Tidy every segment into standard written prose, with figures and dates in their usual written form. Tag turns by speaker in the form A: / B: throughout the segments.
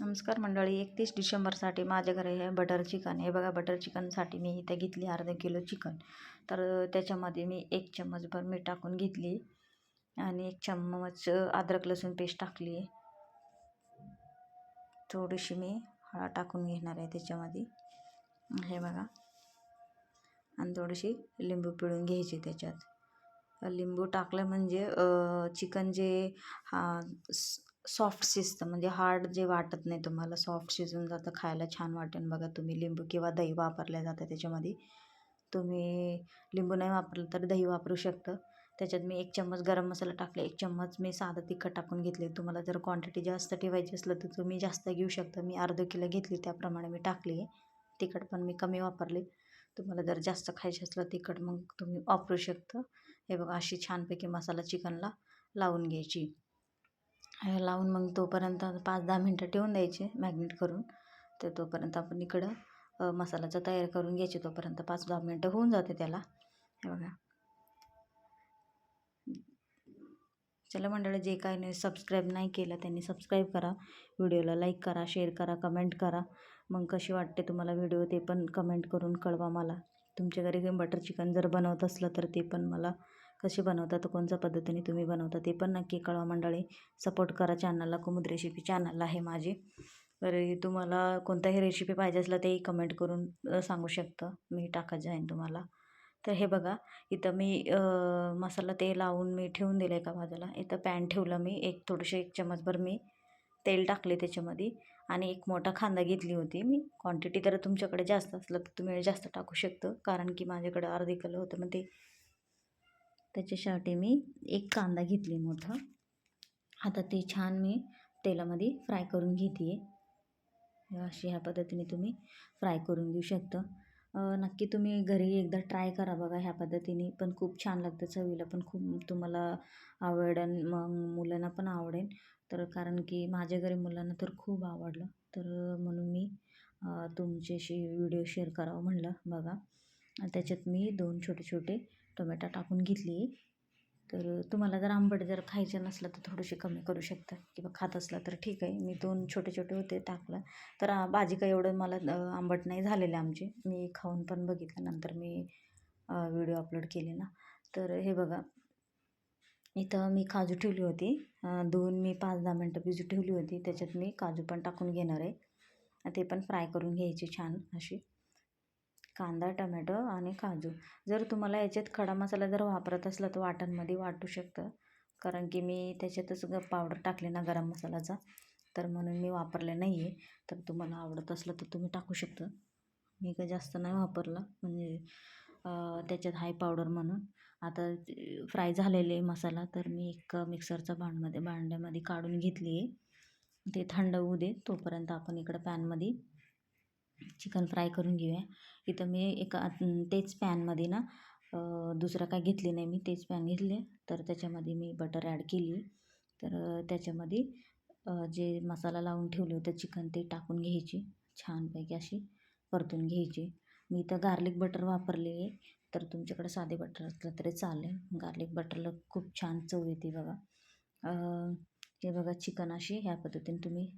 A: नमस्कार मंडळी, 31 डिसेंबरसाठी माझ्या घरी हे बटर चिकन. हे बघा, बटर चिकनसाठी मी इथे घेतली अर्धा किलो चिकन. तर त्याच्यामध्ये मी 1 चम्मचभर मीठ टाकून घेतली आणि 1 चम्मच अद्रक लसूण पेस्ट टाकली आहे. थोडीशी मी हळद टाकून घेणार आहे त्याच्यामध्ये, हे बघा. आणि थोडीशी लिंबू पिळून घ्यायची त्याच्यात. लिंबू टाकलं म्हणजे चिकन जे सॉफ्ट शिजतं, म्हणजे हार्ड जे वाटत नाही तुम्हाला, सॉफ्ट शिजून जातं, खायला छान वाटेल. बघा, तुम्ही लिंबू किंवा दही वापरल्या जातं त्याच्यामध्ये. तुम्ही लिंबू नाही वापरलं तर दही वापरू शकतं. त्याच्यात मी 1 चम्मच गरम मसाला टाकले, 1 चम्मच मी साधं तिखट टाकून घेतले. तुम्हाला जर क्वांटिटी जास्त ठेवायची असलं तर तुम्ही जास्त घेऊ शकता. मी अर्धा किलो घेतली, त्याप्रमाणे मी टाकली आहे. तिखट पण मी कमी वापरले. तुम्हाला जर जास्त खायचं असलं तिखट, मग तुम्ही वापरू शकता. हे बघा, अशी छानपैकी मसाला चिकनला लावून घ्यायची. लावून मग तोपर्यंत 5-10 मिनटं ठेवून द्यायचे मॅग्नेट करून. तर तोपर्यंत आपण इकडं मसाल्याचं तयार करून घ्यायचे. तोपर्यंत 5-10 मिनटं होऊन जाते त्याला. हे बघा. चला मंडळी, जे काही नाही सबस्क्राईब नाही केलं त्यांनी सबस्क्राईब करा, व्हिडिओला लाईक करा, शेअर करा, कमेंट करा. मग कशी वाटते तुम्हाला व्हिडिओ ते पण कमेंट करून कळवा मला. तुमच्या घरी बटर चिकन जर बनवत असलं तर ते पण मला कसे बनवतात, कोणत्या पद्धतीने तुम्ही बनवता ते पण नक्की कळवा मंडळी. सपोर्ट करा चॅनलला. कुमुद रेसिपी चॅनल आहे माझी. तर तुम्हाला कोणताही रेसिपी पाहिजे असलं तेही कमेंट करून सांगू शकतं, मी टाकत जाईन तुम्हाला. तर हे बघा, इथं मी मसाला ते लावून मी ठेवून दिलं एका बाजूला. इथं पॅन ठेवलं मी. थोडेसे 1 चम्मचभर मी तेल टाकले त्याच्यामध्ये आणि 1 मोठा कांदा घेतली होती मी. क्वांटिटी तर तुमच्याकडे जास्त असलं तर तुम्ही जास्त टाकू शकता, कारण की माझ्याकडे अर्धे किलो होतं. मग ते त्याच्यासाठी मी 1 कांदा घेतली मोठा. आता ते छान मी तेलामध्ये फ्राय करून घेते आहे. अशी ह्या पद्धतीने तुम्ही फ्राय करून घेऊ शकता. नक्की तुम्ही घरी एकदा ट्राय करा बघा ह्या पद्धतीने, पण खूप छान लागतं. चवीला पण खूप तुम्हाला आवडेल, मग मुलांना पण आवडेल. तर कारण की माझ्या घरी मुलांना तर खूप आवडलं, तर म्हणून मी तुमच्याशी व्हिडिओ शेअर करावं म्हणलं. बघा, त्याच्यात मी 2 छोटे छोटे टोमॅटो टाकून घेतली. तर तुम्हाला जर आंबट जर खायचं नसलं तर थोडेसे कमी करू शकता, किंवा खात असला तर ठीक आहे. मी 2 छोटे छोटे होते टाकलं. तर भाजी काही एवढं मला आंबट नाही झालेले आमचे. मी खाऊन पण बघितल्यानंतर मी व्हिडिओ अपलोड केले ना. तर हे बघा, इथं मी काजू ठेवली होती. धुवून मी 5-10 मिनटं भिजू ठेवली होती. त्याच्यात मी काजू पण टाकून घेणार आहे. ते पण फ्राय करून घ्यायची छान अशी. कांदा, टमॅटो आणि काजू. जर तुम्हाला याच्यात खडा मसाला जर वापरत असला तर वाटणमध्ये वाटू शकतं, कारण की मी त्याच्यातच पावडर टाकले ना गरम मसाल्याचा, तर म्हणून मी वापरले नाही आहे. तर तुम्हाला आवडत असलं तर तुम्ही टाकू शकता. मी काही जास्त नाही वापरलं, म्हणजे त्याच्यात हाय पावडर म्हणून. आता फ्राय झालेले मसाला तर मी एक मिक्सरचा भांड्यामध्ये काढून घेतली आहे. ते थंड होऊ दे, तोपर्यंत आपण इकडं पॅनमध्ये चिकन फ्राय करून घेऊया. इथं मी तेच पॅनमध्ये ना दुसरं काय घेतली नाही मी, तेच पॅन घेतले. तर त्याच्यामध्ये मी बटर ॲड केली. तर त्याच्यामध्ये जे मसाला लावून ठेवले होते चिकन ते टाकून घ्यायची, छानपैकी अशी परतून घ्यायची. मी इथं गार्लिक बटर वापरले आहे, तर तुमच्याकडे साधे बटर असलं तरी चालेल. गार्लिक बटरला खूप छान चव येते बघा. हे बघा, चिकन अशी ह्या पद्धतीने तुम्ही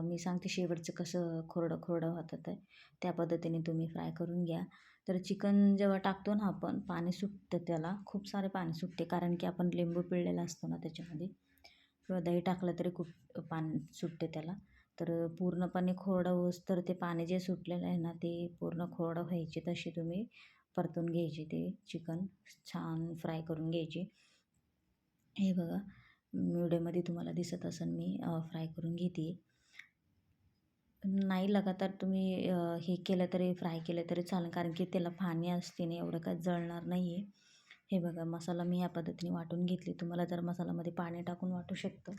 A: मी सांगते शेवटचं कसं खोरडं खोरडं होतं आहे, त्या पद्धतीने तुम्ही फ्राय करून घ्या. तर चिकन जेव्हा टाकतो ना आपण, पाणी सुटतं त्याला, खूप सारे पाणी सुटते, कारण की आपण लिंबू पिळलेला असतो ना त्याच्यामध्ये, किंवा दही टाकलं तरी खूप पाणी सुटते त्याला. तर पूर्णपणे खोरडं होस तर ते पाणी जे सुटलेलं आहे ना ते पूर्ण खोरडं व्हायचे, तशी तुम्ही परतून घ्यायची. ते चिकन छान फ्राय करून घ्यायची. हे बघा, व्हिडिओमध्ये तुम्हाला दिसत असेल मी फ्राय करून घेते. नाही लगातार तुम्ही हे केलं तरी, फ्राय केलं तरी चालेल, कारण की त्याला पाणी असते ना, एवढं काय जळणार नाही आहे. हे बघा, मसाला मी ह्या पद्धतीने वाटून घेतली. तुम्हाला जर मसाल्यामध्ये पाणी टाकून वाटू शकतं.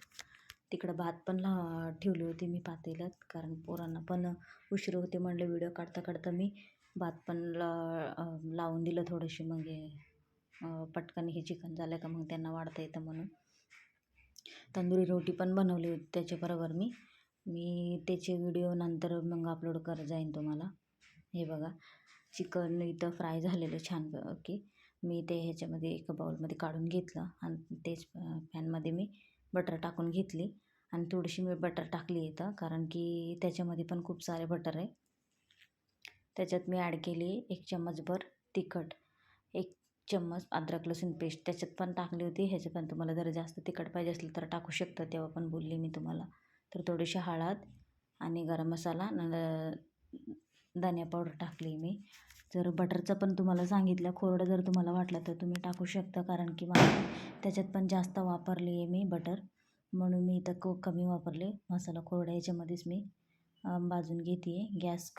A: तिकडं भात पण ठेवली होती मी पातेल्यात, कारण पोरांना पण उशीर होते म्हणलं. व्हिडिओ काढता काढता मी भात पण लावून दिलं थोडेसे, मग पटकन हे चिकन झालं का मग त्यांना वाढता येतं म्हणून. तंदुरी रोटी पण बनवली होती त्याच्याबरोबर मी त्याचे व्हिडिओ नंतर मग अपलोड करत जाईन तुम्हाला. हे बघा, चिकन इथं फ्राय झालेलं छान की मी ते ह्याच्यामध्ये एका बाउलमध्ये काढून घेतलं, आणि तेच पॅनमध्ये मी बटर टाकून घेतली. आणि थोडीशी मी बटर टाकली इथं, कारण की त्याच्यामध्ये पण खूप सारे बटर आहे. त्याच्यात मी ॲड केली 1 चम्मचभर तिखट, 1 चम्मच अद्रक लसूण पेस्ट त्याच्यात पण टाकली होती. ह्याच्यात पण तुम्हाला जर जास्त तिखट पाहिजे असेल तर टाकू शकता, तेव्हा पण बोलली मी तुम्हाला. तर थोडीशी हळद आणि गरम मसाला धनिया पावडर टाकली मी. जर बटरचं पण तुम्हाला सांगितलं, खोडं जर तुम्हाला वाटलं तर तुम्ही टाकू शकता, कारण की मला त्याच्यात पण जास्त वापरली आहे मी बटर, म्हणून मी इथं कमी वापरले. मसाला कोरडा याच्यामध्येच मी भाजून घेते आहे. गॅस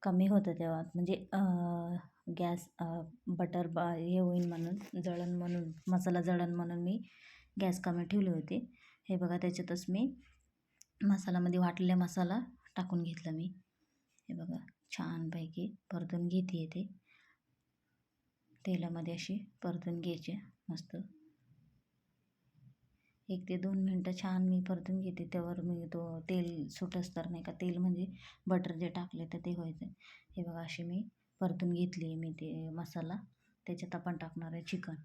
A: कमी होतं तेव्हा, म्हणजे गॅस बटर हे होईन म्हणून, जळण म्हणून, मसाला जळण म्हणून मी गॅस कमी ठेवली होती. हे बघा, त्याच्यातच मी मसाल्यामध्ये वाटलेला मसाला टाकून घेतला मी. हे बघा, छानपैकी परतून घेते आहे ते. तेलामध्ये अशी परतून घ्यायचे मस्त. 1 ते 2 मिनटं छान मी परतून घेते. त्यावर मी तो तेल सुटस तर नाही का, तेल म्हणजे बटर जे टाकले तर ते व्हायचं. हे बघा, अशी मी परतून घेतली आहे मी ते मसाला. त्याच्यात आपण टाकणार आहे चिकन.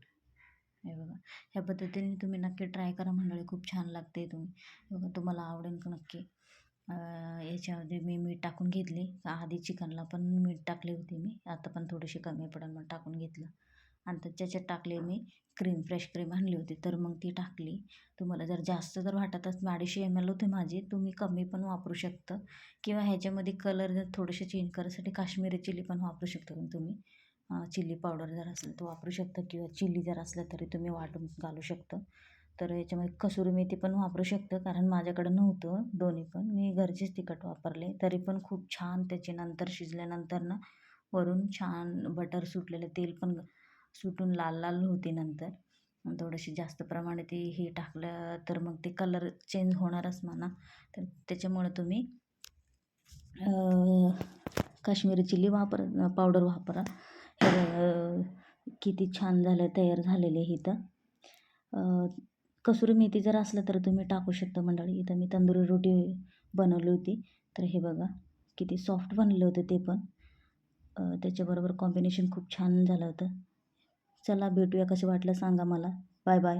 A: हे बघा, ह्या पद्धतीने तुम्ही नक्की ट्राय करा मंडळी, खूप छान लागते. बघा, तुम्हाला आवडेल नक्की. याच्यामध्ये मी मीठ टाकून घेतले. आधी चिकनला पण मीठ टाकले होते मी, आता पण थोडीशी कमी पडेल मग टाकून घेतलं. आणि त्याच्यात टाकले मी क्रीम, फ्रेश क्रीम आणली होती तर मग ती टाकली. तुम्हाला जर जास्त जर वाटत असेल, 250 ml होते माझी, तुम्ही कमी पण वापरू शकता, किंवा ह्याच्यामध्ये कलर जर थोडेसे चेंज करायसाठी काश्मीरी चिली पण वापरू शकता तुम्ही. चिली पावडर जर असेल तर वापरू शकता, किंवा चिली जर असलं तरी तुम्ही वाटून घालू शकता. तर याच्यामध्ये कसुरी मेथी पण वापरू शकतं, कारण माझ्याकडं नव्हतं दोन्ही पण, मी घरचेच तिखट वापरले. तरी पण खूप छान त्याचे नंतर शिजल्यानंतर ना, वरून छान बटर सुटलेलं, तेल पण सुटून लाल लाल होते नंतर. थोडीशी जास्त प्रमाणात हे टाकलं तर मग ते कलर चेंज होणारच म्हणा. तर त्याच्यामुळे तुम्ही काश्मीरी चिली पावडर वापरा. हे किती छान झालं, तयार झालेले इथं. कसुरी मेथी जर असलं तर तुम्ही टाकू शकता मंडळी. इथं मी तंदुरी रोटी बनवली होती, तर हे बघा किती सॉफ्ट बनलं होतं ते पण. त्याच्याबरोबर कॉम्बिनेशन खूप छान झालं होतं. चला, भेटूया, कसं वाटलं सांगा मला. Bye bye.